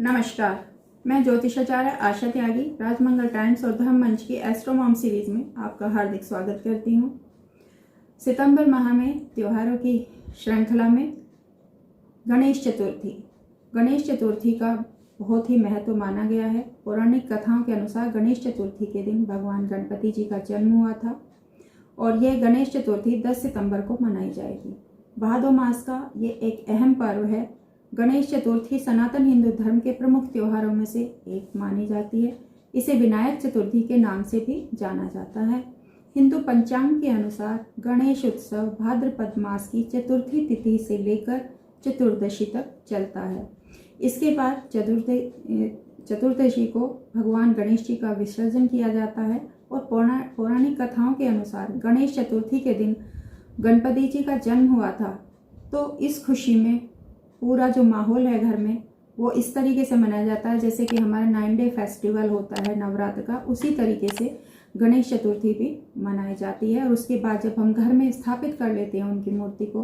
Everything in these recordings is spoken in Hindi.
नमस्कार, मैं ज्योतिषाचार्य आशा त्यागी राजमंगल टाइम्स और धर्म मंच की एस्ट्रोमॉम सीरीज में आपका हार्दिक स्वागत करती हूँ। सितंबर माह में त्योहारों की श्रृंखला में गणेश चतुर्थी का बहुत ही महत्व माना गया है। पौराणिक कथाओं के अनुसार गणेश चतुर्थी के दिन भगवान गणपति जी का जन्म हुआ था और यह गणेश चतुर्थी 10 सितंबर को मनाई जाएगी। भादो मास का ये एक अहम पर्व है। गणेश चतुर्थी सनातन हिंदू धर्म के प्रमुख त्योहारों में से एक मानी जाती है। इसे विनायक चतुर्थी के नाम से भी जाना जाता है। हिंदू पंचांग के अनुसार गणेश उत्सव भाद्रपद मास की चतुर्थी तिथि से लेकर चतुर्दशी तक चलता है। इसके बाद चतुर्दशी को भगवान गणेश जी का विसर्जन किया जाता है और पौराणिक कथाओं के अनुसार गणेश चतुर्थी के दिन गणपति जी का जन्म हुआ था। तो इस खुशी में पूरा जो माहौल है घर में वो इस तरीके से मनाया जाता है जैसे कि हमारा 9 डे फेस्टिवल होता है नवरात्र का, उसी तरीके से गणेश चतुर्थी भी मनाई जाती है। और उसके बाद जब हम घर में स्थापित कर लेते हैं उनकी मूर्ति को,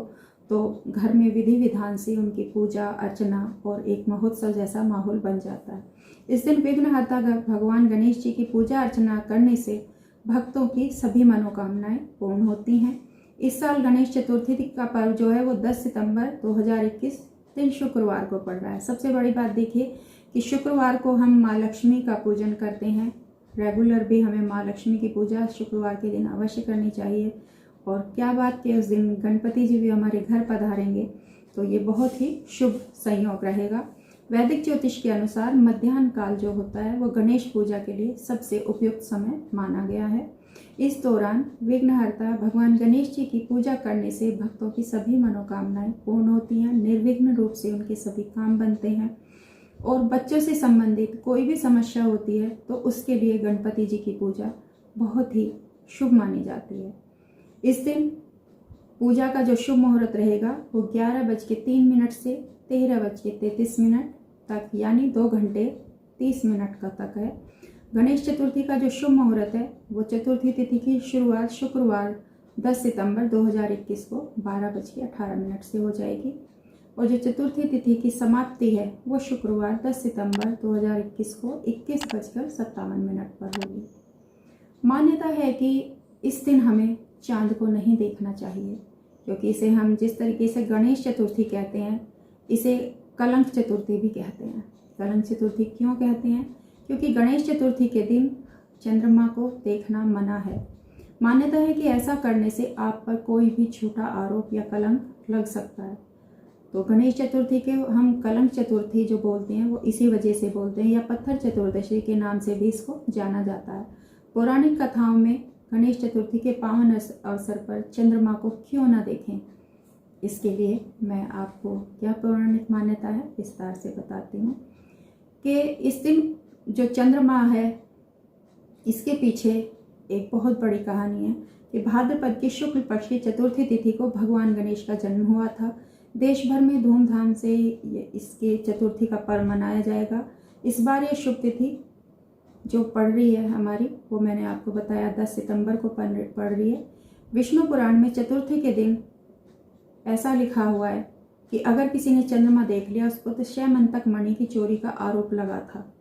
तो घर में विधि विधान से उनकी पूजा अर्चना और एक महोत्सव जैसा माहौल बन जाता है। इस दिन विघ्नहर्ता भगवान गणेश जी की पूजा अर्चना करने से भक्तों की सभी मनोकामनाएं पूर्ण होती हैं। इस साल गणेश चतुर्थी का पर्व जो है वो 10 सितंबर 2021 दिन शुक्रवार को पड़ रहा है। सबसे बड़ी बात देखिए कि शुक्रवार को हम माँ लक्ष्मी का पूजन करते हैं। रेगुलर भी हमें माँ लक्ष्मी की पूजा शुक्रवार के दिन अवश्य करनी चाहिए। और क्या बात कि उस दिन गणपति जी भी हमारे घर पधारेंगे, तो ये बहुत ही शुभ संयोग रहेगा। वैदिक ज्योतिष के अनुसार मध्याह्न काल जो होता है वो गणेश पूजा के लिए सबसे उपयुक्त समय माना गया है। इस दौरान विघ्नहर्ता भगवान गणेश जी की पूजा करने से भक्तों की सभी मनोकामनाएं पूर्ण होती हैं, निर्विघ्न रूप से उनके सभी काम बनते हैं। और बच्चों से संबंधित कोई भी समस्या होती है तो उसके लिए गणपति जी की पूजा बहुत ही शुभ मानी जाती है। इस दिन पूजा का जो शुभ मुहूर्त रहेगा वो 11:03 से 13:33 तक, यानी 2 घंटे 30 मिनट का तक है। गणेश चतुर्थी का जो शुभ मुहूर्त है वो चतुर्थी तिथि की शुरुआत शुक्रवार 10 सितंबर 2021 को 12:18 से हो जाएगी और जो चतुर्थी तिथि की समाप्ति है वो शुक्रवार 10 सितंबर 2021 को 21:57 पर होगी। मान्यता है कि इस दिन हमें चांद को नहीं देखना चाहिए, क्योंकि इसे हम जिस तरीके से गणेश चतुर्थी कहते हैं इसे कलंक चतुर्थी भी कहते हैं। कलंक चतुर्थी क्यों कहते हैं? क्योंकि गणेश चतुर्थी के दिन चंद्रमा को देखना मना है। मान्यता है कि ऐसा करने से आप पर कोई भी झूठा आरोप या कलंक लग सकता है। तो गणेश चतुर्थी के हम कलंक चतुर्थी जो बोलते हैं वो इसी वजह से बोलते हैं, या पत्थर चतुर्दशी के नाम से भी इसको जाना जाता है। पौराणिक कथाओं में गणेश चतुर्थी के पावन अवसर पर चंद्रमा को क्यों न देखें, इसके लिए मैं आपको क्या पौराणिक मान्यता है विस्तार से बताती हूँ कि इस दिन जो चंद्रमा है इसके पीछे एक बहुत बड़ी कहानी है कि भाद्रपद की शुक्ल पक्ष की चतुर्थी तिथि को भगवान गणेश का जन्म हुआ था। देश भर में धूमधाम से इसके चतुर्थी का पर्व मनाया जाएगा। इस बार ये शुभ तिथि जो पड़ रही है हमारी, वो मैंने आपको बताया 10 सितंबर को पड़ रही है। विष्णु पुराण में चतुर्थी के दिन ऐसा लिखा हुआ है कि अगर किसी ने चंद्रमा देख लिया उसको तो 6 मंतक मणि की चोरी का आरोप लगा था,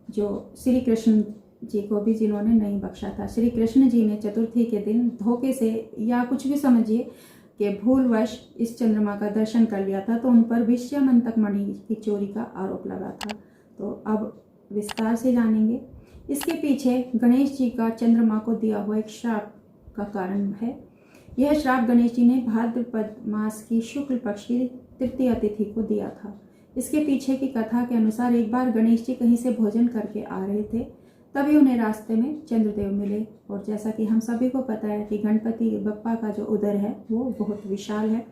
जो श्री कृष्ण जी को भी जिन्होंने नहीं बख्शा था। श्री कृष्ण जी ने चतुर्थी के दिन धोखे से या कुछ भी समझिए कि भूलवश इस चंद्रमा का दर्शन कर लिया था, तो उन पर भी 6 मंतक मणि की चोरी का आरोप लगा था। तो अब विस्तार से जानेंगे। इसके पीछे गणेश जी का चंद्रमा को दिया हुआ एक श्राप का कारण है। यह श्राप गणेश जी ने भाद्रपद मास की शुक्ल पक्ष की तृतीया तिथि को दिया था। इसके पीछे की कथा के अनुसार एक बार गणेश जी कहीं से भोजन करके आ रहे थे, तभी उन्हें रास्ते में चंद्रदेव मिले। और जैसा कि हम सभी को पता है कि गणपति बप्पा का जो उदर है वो बहुत विशाल है,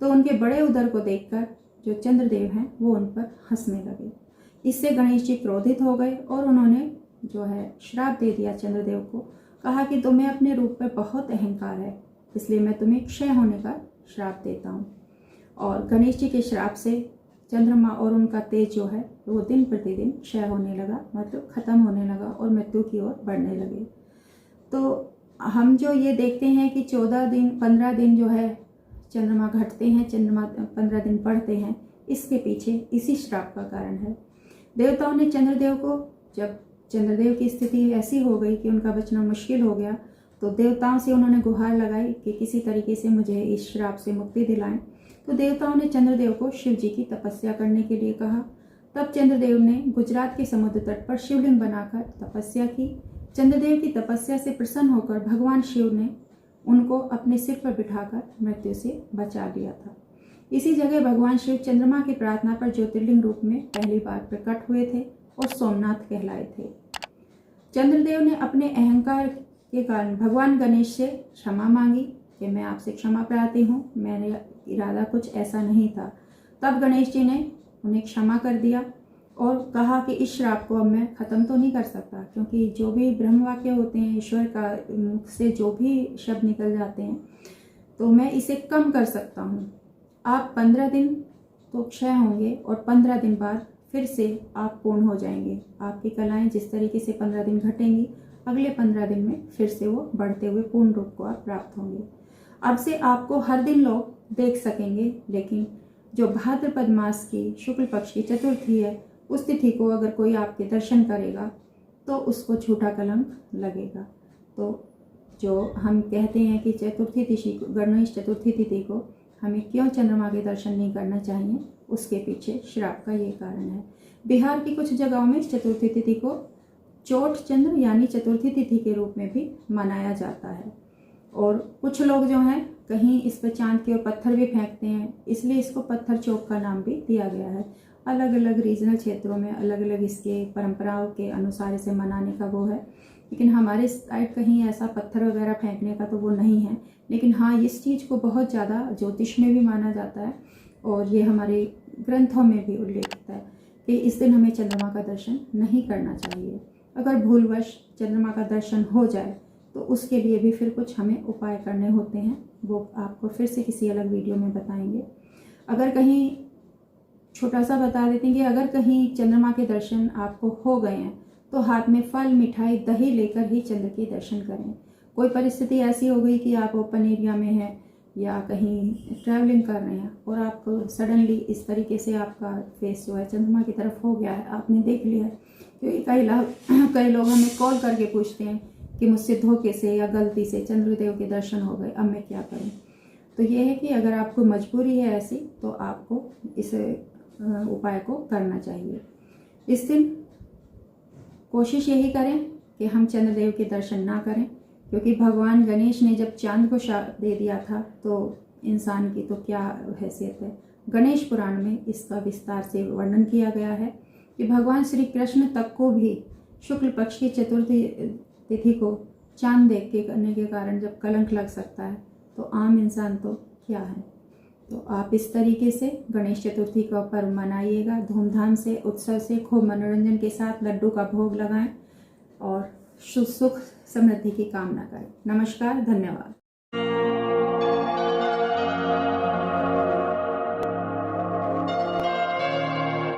तो उनके बड़े उदर को देखकर जो चंद्रदेव हैं वो उन पर हंसने लगे। इससे गणेश जी क्रोधित हो गए और उन्होंने जो है श्राप दे दिया चंद्रदेव को। कहा कि तुम्हें अपने रूप में बहुत अहंकार है, इसलिए मैं तुम्हें क्षय होने का श्राप देता हूँ। और गणेश जी के श्राप से चंद्रमा और उनका तेज जो है वो दिन प्रतिदिन क्षय होने लगा, मतलब खत्म होने लगा और मृत्यु की ओर बढ़ने लगे। तो हम जो ये देखते हैं कि 15 दिन जो है चंद्रमा घटते हैं, चंद्रमा 15 दिन बढ़ते हैं, इसके पीछे इसी श्राप का कारण है। देवताओं ने चंद्रदेव को, जब चंद्रदेव की स्थिति ऐसी हो गई कि उनका बचना मुश्किल हो गया, तो देवताओं से उन्होंने गुहार लगाई कि किसी तरीके से मुझे इस श्राप से मुक्ति दिलाएं। तो देवताओं ने चंद्रदेव को शिव जी की तपस्या करने के लिए कहा। तब चंद्रदेव ने गुजरात के समुद्र तट पर शिवलिंग बनाकर तपस्या की। चंद्रदेव की तपस्या से प्रसन्न होकर भगवान शिव ने उनको अपने सिर पर बिठाकर मृत्यु से बचा लिया था। इसी जगह भगवान शिव चंद्रमा की प्रार्थना पर ज्योतिर्लिंग रूप में पहली बार प्रकट हुए थे और सोमनाथ कहलाए थे। चंद्रदेव ने अपने अहंकार के कारण भगवान गणेश से क्षमा मांगी कि मैं आपसे क्षमा प्रार्थी हूँ, मेरा इरादा कुछ ऐसा नहीं था। तब गणेश जी ने उन्हें क्षमा कर दिया और कहा कि इस श्राप को अब मैं ख़त्म तो नहीं कर सकता, क्योंकि जो भी ब्रह्म वाक्य होते हैं, ईश्वर का मुख से जो भी शब्द निकल जाते हैं, तो मैं इसे कम कर सकता हूँ। आप 15 दिन तो क्षय होंगे और 15 दिन बाद फिर से आप पूर्ण हो जाएंगे। आपकी कलाएं जिस तरीके से 15 दिन घटेंगी, अगले 15 दिन में फिर से वो बढ़ते हुए पूर्ण रूप को आप प्राप्त होंगे। अब से आपको हर दिन लोग देख सकेंगे, लेकिन जो भाद्रपद मास की शुक्ल पक्ष की चतुर्थी है, उस तिथि को अगर कोई आपके दर्शन करेगा तो उसको झूठा कलंक लगेगा। तो जो हम कहते हैं कि चतुर्थी तिथि को, गणेश चतुर्थी तिथि को हमें क्यों चंद्रमा के दर्शन नहीं करना चाहिए, उसके पीछे श्राप का ये कारण है। बिहार की कुछ जगहों में इस चतुर्थी तिथि को चौठ चंद्र यानी चतुर्थी तिथि के रूप में भी मनाया जाता है। और कुछ लोग जो हैं कहीं इस पर चांद की ओर पत्थर भी फेंकते हैं, इसलिए इसको पत्थर चौक का नाम भी दिया गया है। अलग अलग रीजनल क्षेत्रों में अलग अलग इसके परंपराओं के अनुसार इसे मनाने का वो है, लेकिन हमारे साइड कहीं ऐसा पत्थर वगैरह फेंकने का तो वो नहीं है। लेकिन हाँ, इस चीज़ को बहुत ज़्यादा ज्योतिष में भी माना जाता है और ये हमारे ग्रंथों में भी उल्लेखित है कि इस दिन हमें चंद्रमा का दर्शन नहीं करना चाहिए। अगर भूलवश चंद्रमा का दर्शन हो जाए तो उसके लिए भी फिर कुछ हमें उपाय करने होते हैं, वो आपको फिर से किसी अलग वीडियो में बताएंगे। अगर कहीं छोटा सा बता देते हैं कि अगर कहीं चंद्रमा के दर्शन आपको हो गए हैं तो हाथ में फल, मिठाई, दही लेकर ही चंद्र के दर्शन करें। कोई परिस्थिति ऐसी हो गई कि आप ओपन एरिया में हैं या कहीं ट्रैवलिंग कर रहे हैं और आपको सडनली इस तरीके से आपका फेस जो है चंद्रमा की तरफ हो गया है, आपने देख लिया है। क्योंकि कई लोग हमें कॉल करके पूछते हैं कि मुझसे धोखे से या गलती से चंद्रदेव के दर्शन हो गए, अब मैं क्या करूं। तो ये है कि अगर आपको मजबूरी है ऐसी, तो आपको इस उपाय को करना चाहिए। इस दिन कोशिश यही करें कि हम चंद्रदेव के दर्शन ना करें, क्योंकि भगवान गणेश ने जब चांद को शाप दे दिया था तो इंसान की तो क्या हैसियत है। गणेश पुराण में इसका विस्तार से वर्णन किया गया है कि भगवान श्री कृष्ण तक को भी शुक्ल पक्ष की चतुर्थी तिथि को चांद देख के करने के कारण जब कलंक लग सकता है, तो आम इंसान तो क्या है। तो आप इस तरीके से गणेश चतुर्थी का पर्व मनाइएगा धूमधाम से, उत्सव से, खूब मनोरंजन के साथ लड्डू का भोग लगाएं और सुख समृद्धि की कामना करें। नमस्कार, धन्यवाद।